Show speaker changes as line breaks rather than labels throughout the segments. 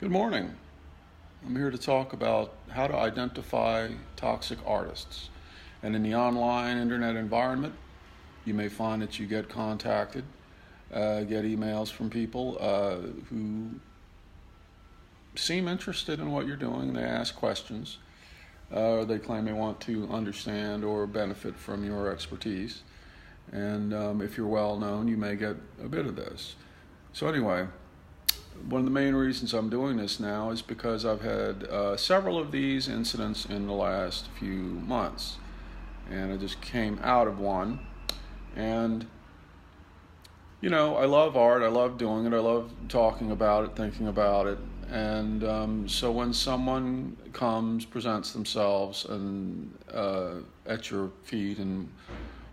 Good morning. I'm here to talk about how to identify toxic artists. And in the online internet environment, you may find that you get contacted, get emails from people who seem interested in what you're doing. They ask questions, or they claim they want to understand or benefit from your expertise. And if you're well known, you may get a bit of this. So, anyway, one of the main reasons I'm doing this now is because I've had several of these incidents in the last few months. And I just came out of one. And, I love art. I love doing it. I love talking about it, thinking about it. And so when someone comes, presents themselves and at your feet and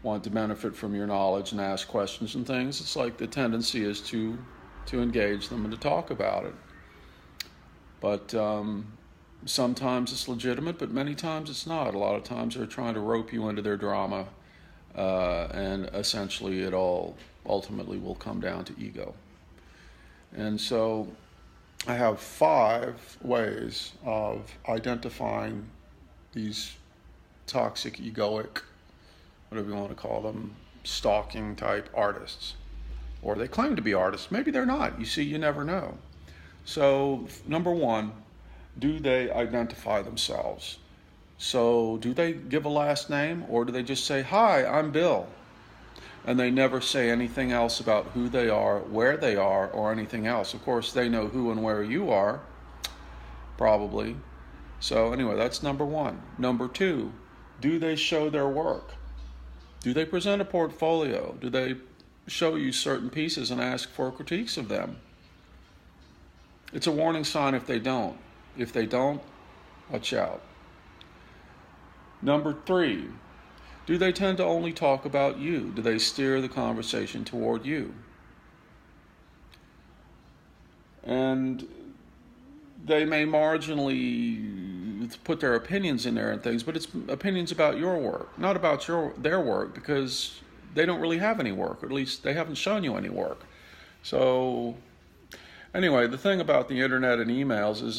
want to benefit from your knowledge and ask questions and things, it's like the tendency is to engage them and to talk about it. But sometimes it's legitimate, but many times it's not. A lot of times they're trying to rope you into their drama, and essentially it all ultimately will come down to ego. And so I have 5 ways of identifying these toxic, egoic, whatever you want to call them, stalking type artists. Or they claim to be artists. Maybe they're not. You see, you never know. So, number 1, do they identify themselves? So, do they give a last name, or do they just say, "Hi, I'm Bill"? And they never say anything else about who they are, where they are, or anything else. Of course, they know who and where you are, probably. So, anyway, that's number 1. Number 2, do they show their work? Do they present a portfolio? Do they show you certain pieces and ask for critiques of them? It's a warning sign if they don't. If they don't, watch out. Number 3, do they tend to only talk about you? Do they steer the conversation toward you? And they may marginally put their opinions in there and things, but it's opinions about your work, not about their work, because they don't really have any work, or at least they haven't shown you any work. So anyway, the thing about the internet and emails is,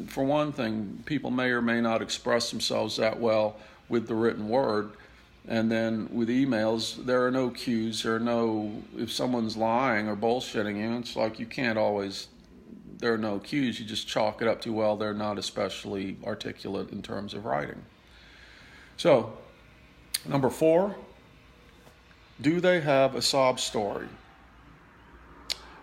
for one thing, people may or may not express themselves that well with the written word. And then with emails, there are no cues. If someone's lying or bullshitting you, it's like there are no cues. You just chalk it up to, well, they're not especially articulate in terms of writing. So, number 4, do they have a sob story?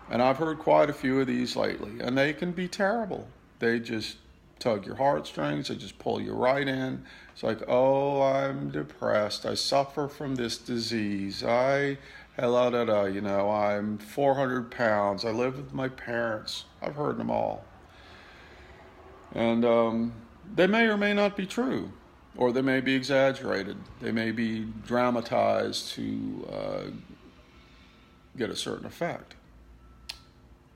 And I've heard quite a few of these lately, and they can be terrible. They just tug your heartstrings, they just pull you right in. It's like, oh, I'm depressed, I suffer from this disease, I'm 400 pounds, I live with my parents. I've heard them all. And they may or may not be true, or they may be exaggerated. They may be dramatized to get a certain effect.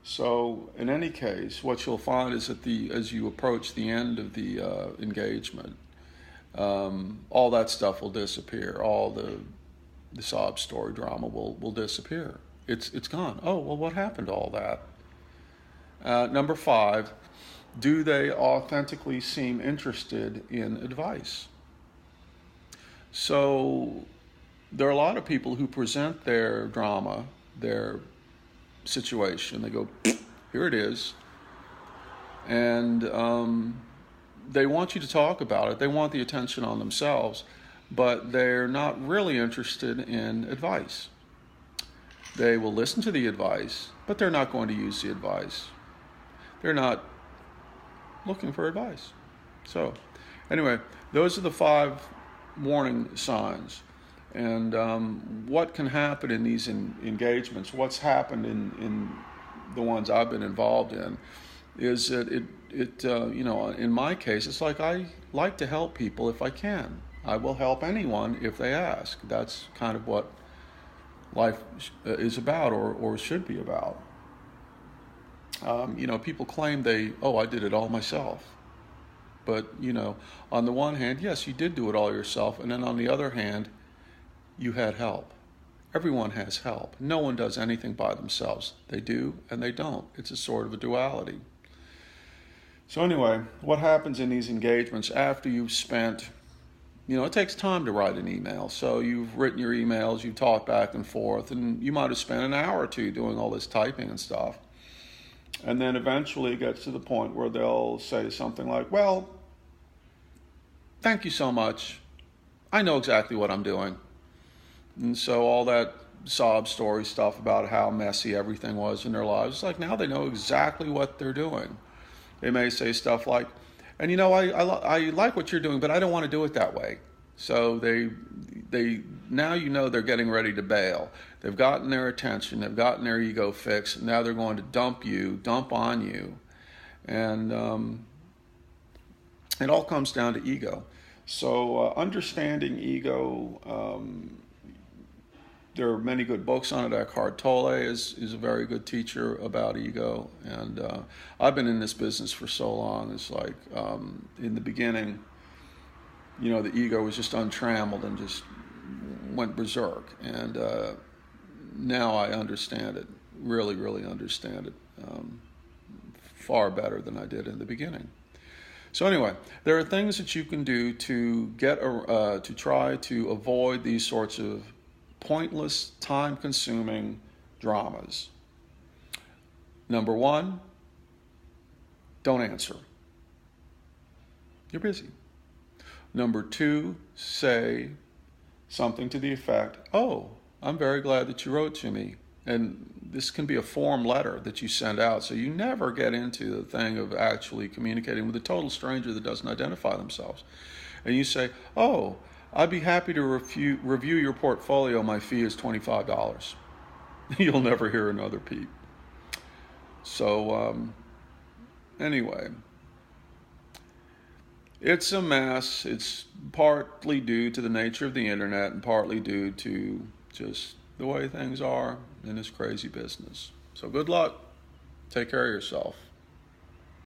So, in any case, what you'll find is that as you approach the end of the engagement, all that stuff will disappear. All the sob story drama will disappear. It's gone. Oh, well, what happened to all that? Number 5, do they authentically seem interested in advice? So, there are a lot of people who present their drama, their situation. They go, here it is. And they want you to talk about it. They want the attention on themselves, but they're not really interested in advice. They will listen to the advice, but they're not going to use the advice. They're not looking for advice. So, anyway, those are the 5 warning signs. And what can happen in these engagements, what's happened in the ones I've been involved in, is that in my case, it's like I like to help people if I can. I will help anyone if they ask. That's kind of what life is about, or should be about. People claim I did it all myself. But, on the one hand, yes, you did do it all yourself. And then on the other hand, you had help. Everyone has help. No one does anything by themselves. They do and they don't. It's a sort of a duality. So anyway, what happens in these engagements after you've spent, it takes time to write an email. So you've written your emails, you've talked back and forth, and you might have spent an hour or two doing all this typing and stuff. And then eventually it gets to the point where they'll say something like, well, thank you so much. I know exactly what I'm doing. And so all that sob story stuff about how messy everything was in their lives, it's like now they know exactly what they're doing. They may say stuff like, and I like what you're doing, but I don't want to do it that way. So they now they're getting ready to bail. They've gotten their attention, they've gotten their ego fixed, and now they're going to dump on you. And it all comes down to ego. So understanding ego, there are many good books on it. Eckhart Tolle is a very good teacher about ego. And I've been in this business for so long. It's like in the beginning, the ego was just untrammeled and just went berserk. And now I understand it, really, really understand it far better than I did in the beginning. So anyway, there are things that you can do to to try to avoid these sorts of pointless, time-consuming dramas. Number one, don't answer. You're busy. Number two, say something to the effect, oh, I'm very glad that you wrote to me. And this can be a form letter that you send out, so you never get into the thing of actually communicating with a total stranger that doesn't identify themselves. And you say, oh, I'd be happy to review your portfolio. My fee is $25. You'll never hear another peep. So anyway, it's a mess. It's partly due to the nature of the internet and partly due to just the way things are in this crazy business. So good luck. Take care of yourself.